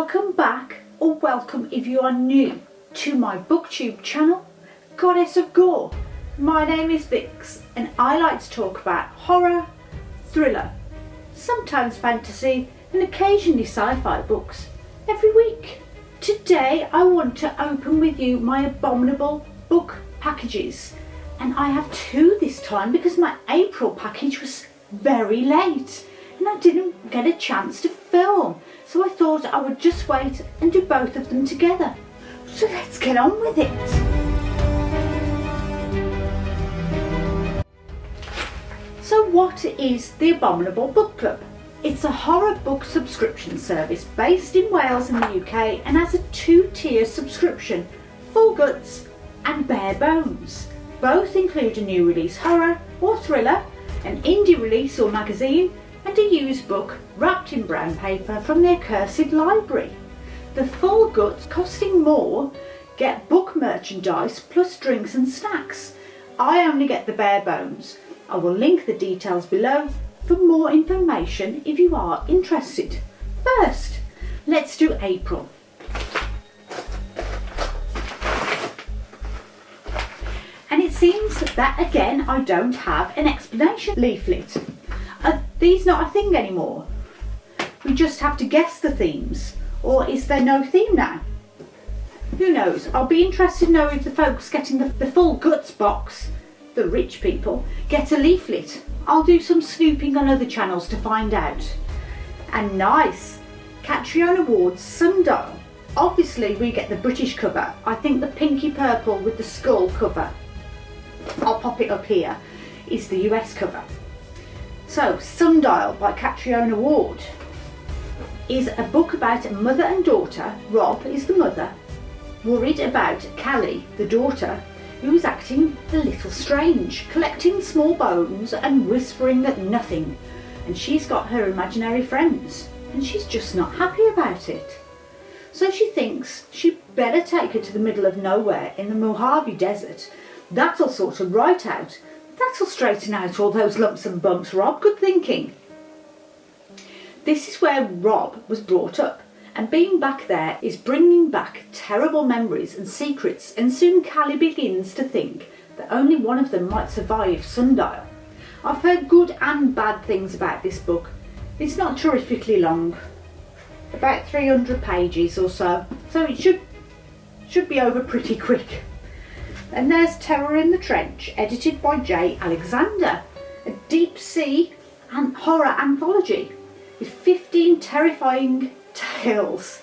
Welcome back, or welcome if you are new to my booktube channel, Goddess of Gore. My name is Vix and I like to talk about horror, thriller, sometimes fantasy and occasionally sci-fi books every week. Today I want to open with you my Abominable book packages, and I have two this time because my April package was very late and I didn't get a chance to film, so I thought I would just wait and do both of them together. So let's get on with it. So what is the Abominable Book Club? It's a horror book subscription service based in Wales and the UK and has a two-tier subscription, Full Guts and Bare Bones. Both include a new release horror or thriller, an indie release or magazine, and a used book wrapped in brown paper from the accursed library. The Full Guts, costing more, get book merchandise plus drinks and snacks. I only get the Bare Bones. I will link the details below for more information if you are interested. First, let's do April. And it seems that again I don't have an explanation leaflet. Are these not a thing anymore? We just have to guess the themes, or is there no theme now? Who knows? I'll be interested to know if the folks getting the Full Guts box, the rich people, get a leaflet. I'll do some snooping on other channels to find out. And nice! Catriona Ward's Sundial. Obviously we get the British cover. I think the pinky purple with the skull cover, I'll pop it up here, is the US cover. So Sundial by Catriona Ward is a book about a mother and daughter. Rob is the mother, worried about Callie, the daughter, who is acting a little strange, collecting small bones and whispering at nothing. And she's got her imaginary friends and she's just not happy about it. So she thinks she'd better take her to the middle of nowhere in the Mojave Desert. That'll sort her right out. That'll straighten out all those lumps and bumps. Rob, good thinking. This is where Rob was brought up, and being back there is bringing back terrible memories and secrets, and soon Callie begins to think that only one of them might survive Sundial. I've heard good and bad things about this book. It's not terrifically long, about 300 pages or so it should be over pretty quick. And there's Terror in the Trench, edited by J. Alexander, a deep sea and horror anthology with 15 terrifying tales.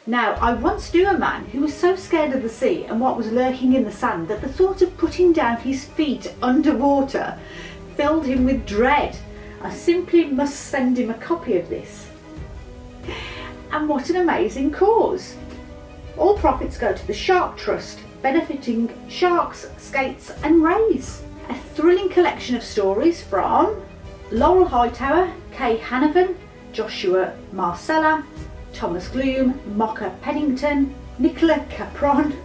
Now, I once knew a man who was so scared of the sea and what was lurking in the sand that the thought of putting down his feet underwater filled him with dread. I simply must send him a copy of this. And what an amazing cause! All profits go to the Shark Trust, benefiting sharks, skates and rays. A thrilling collection of stories from Laurel Hightower, Kay Hanavan, Joshua Marcella, Thomas Gloom, Mocha Pennington, Nicola Capron,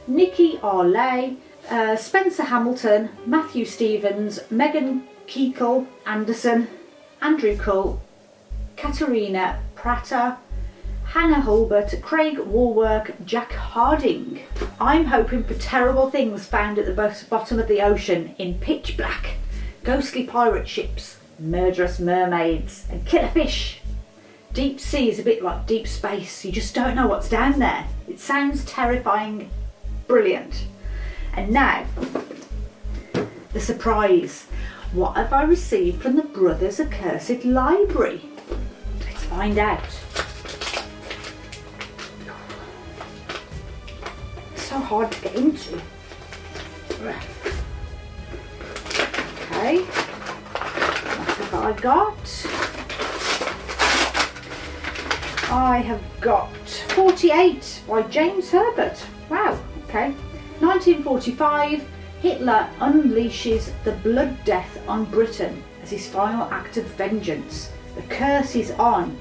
Nikki Arley, Spencer Hamilton, Matthew Stevens, Megan Keekle Anderson, Andrew Cull, Katerina Prater, Hannah Hulbert, Craig Warwork, Jack Harding. I'm hoping for terrible things found at the bottom of the ocean in pitch black, ghostly pirate ships, murderous mermaids and killer fish. Deep sea is a bit like deep space. You just don't know what's down there. It sounds terrifying, brilliant. And now, the surprise. What have I received from the Brothers Accursed Library? Let's find out. So hard to get into. Okay, what have I got? I have got 48 by James Herbert. Wow, okay. 1945, Hitler unleashes the Blood Death on Britain as his final act of vengeance. The curse is on.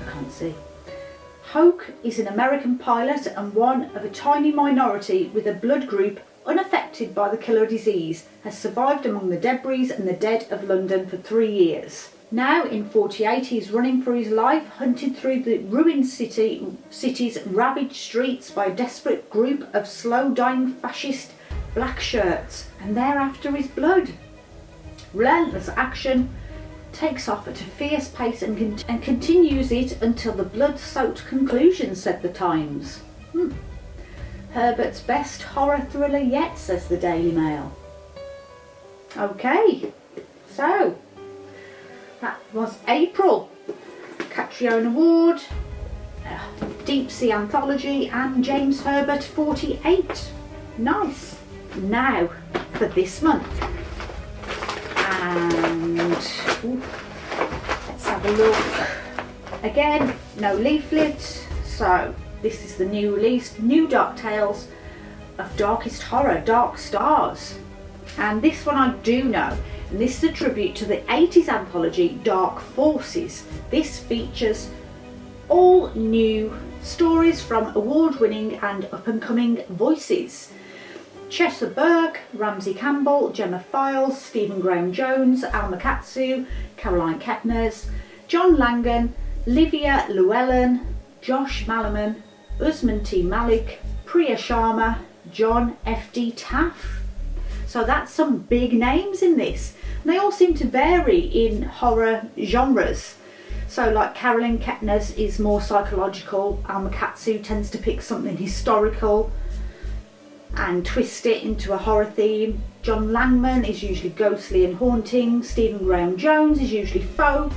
I can't see. Hoke is an American pilot and one of a tiny minority with a blood group unaffected by the killer disease, has survived among the debris and the dead of London for 3 years. Now in 48 he's running for his life, hunted through the ruined city's ravaged streets by a desperate group of slow-dying fascist black shirts, and they're after his blood. Relentless action takes off at a fierce pace and continues it until the blood-soaked conclusion, said the Times. Herbert's best horror thriller yet, says the Daily Mail. Okay, so that was April. Catriona Ward, Deep Sea Anthology, and James Herbert 48. Nice. Now for this month. And let's have a look. Again, no leaflet. So this is the new release, New Dark Tales of Darkest Horror, Dark Stars. And this one I do know, and this is a tribute to the 80s anthology Dark Forces. This features all new stories from award-winning and up-and-coming voices. Chester Burke, Ramsey Campbell, Gemma Files, Stephen Graham Jones, Alma Katsu, Caroline Kepnes, John Langan, Livia Llewellyn, Josh Malaman, Usman T. Malik, Priya Sharma, John F.D. Taff. So that's some big names in this. And they all seem to vary in horror genres. So like Caroline Kepnes is more psychological, Alma Katsu tends to pick something historical and twist it into a horror theme. John Langman is usually ghostly and haunting. Stephen Graham Jones is usually folk.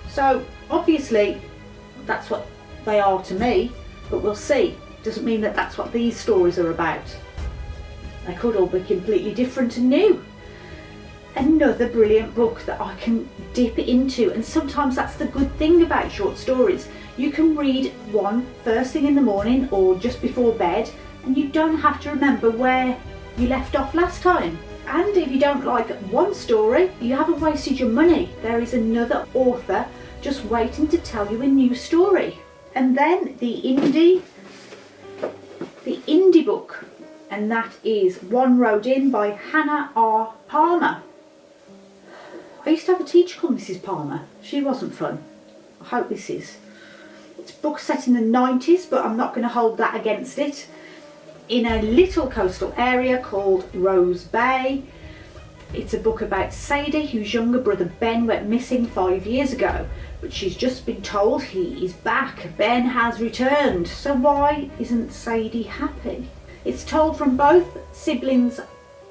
So obviously that's what they are to me, but we'll see. Doesn't mean that that's what these stories are about. They could all be completely different and new. Another brilliant book that I can dip into, and sometimes that's the good thing about short stories. You can read one first thing in the morning or just before bed, and you don't have to remember where you left off last time. And if you don't like one story, you haven't wasted your money. There is another author just waiting to tell you a new story. And then the indie book, and that is One Road In by Hannah R. Palmer. I used to have a teacher called Mrs. Palmer. She wasn't fun. I hope this is. It's a book set in the 90s, but I'm not going to hold that against it. In a little coastal area called Rose Bay. It's a book about Sadie, whose younger brother Ben went missing 5 years ago, but she's just been told he is back. Ben has returned. So why isn't Sadie happy? It's told from both siblings'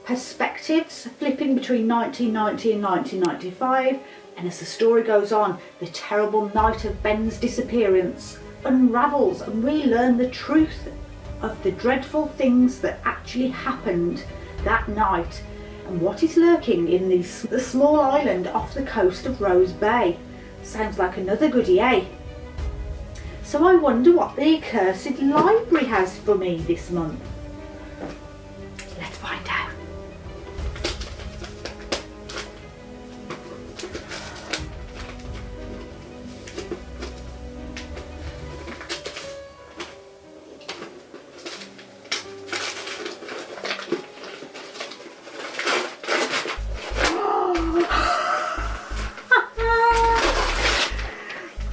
perspectives, flipping between 1990 and 1995, and as the story goes on, the terrible night of Ben's disappearance unravels and we learn the truth of the dreadful things that actually happened that night and what is lurking in the small island off the coast of Rose Bay. Sounds like another goodie, eh? So I wonder what the accursed library has for me this month. Let's find out.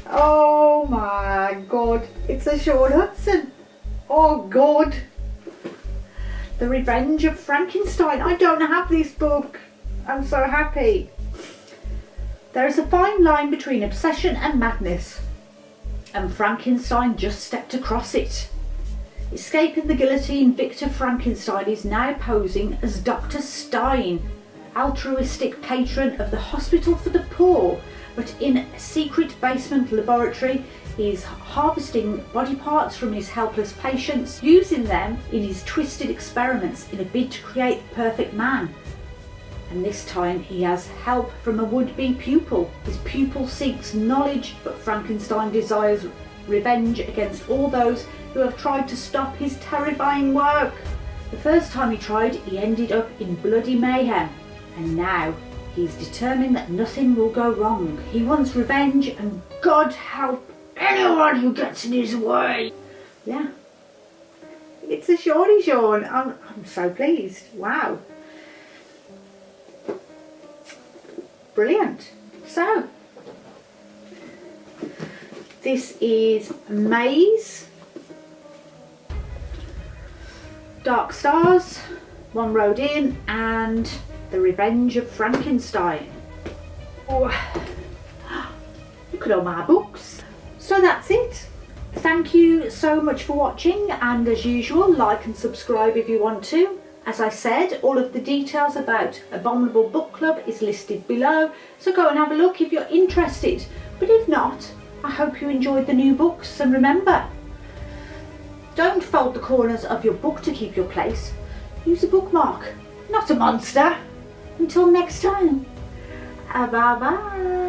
Oh my God, it's a Sean Hudson. Oh God. The Revenge of Frankenstein. I don't have this book. I'm so happy. There is a fine line between obsession and madness, and Frankenstein just stepped across it. Escaping the guillotine, Victor Frankenstein is now posing as Dr. Stein, altruistic patron of the Hospital for the Poor, but in a secret basement laboratory he is harvesting body parts from his helpless patients, using them in his twisted experiments in a bid to create the perfect man. And this time he has help from a would-be pupil. His pupil seeks knowledge, but Frankenstein desires revenge against all those who have tried to stop his terrifying work. The first time he tried, he ended up in bloody mayhem, and now he's determined that nothing will go wrong. He wants revenge, and God help anyone who gets in his way. Yeah, it's a shorty, Sean. I'm so pleased. Wow. Brilliant. So, This is Maze, Dark Stars, One Road In, and The Revenge of Frankenstein. Oh, look at all my books. So that's it. Thank you so much for watching, and as usual, like and subscribe if you want to. As I said, all of the details about Abominable Book Club is listed below, so go and have a look if you're interested. But if not, I hope you enjoyed the new books, and remember, don't fold the corners of your book to keep your place. Use a bookmark, not a monster. Until next time, bye bye.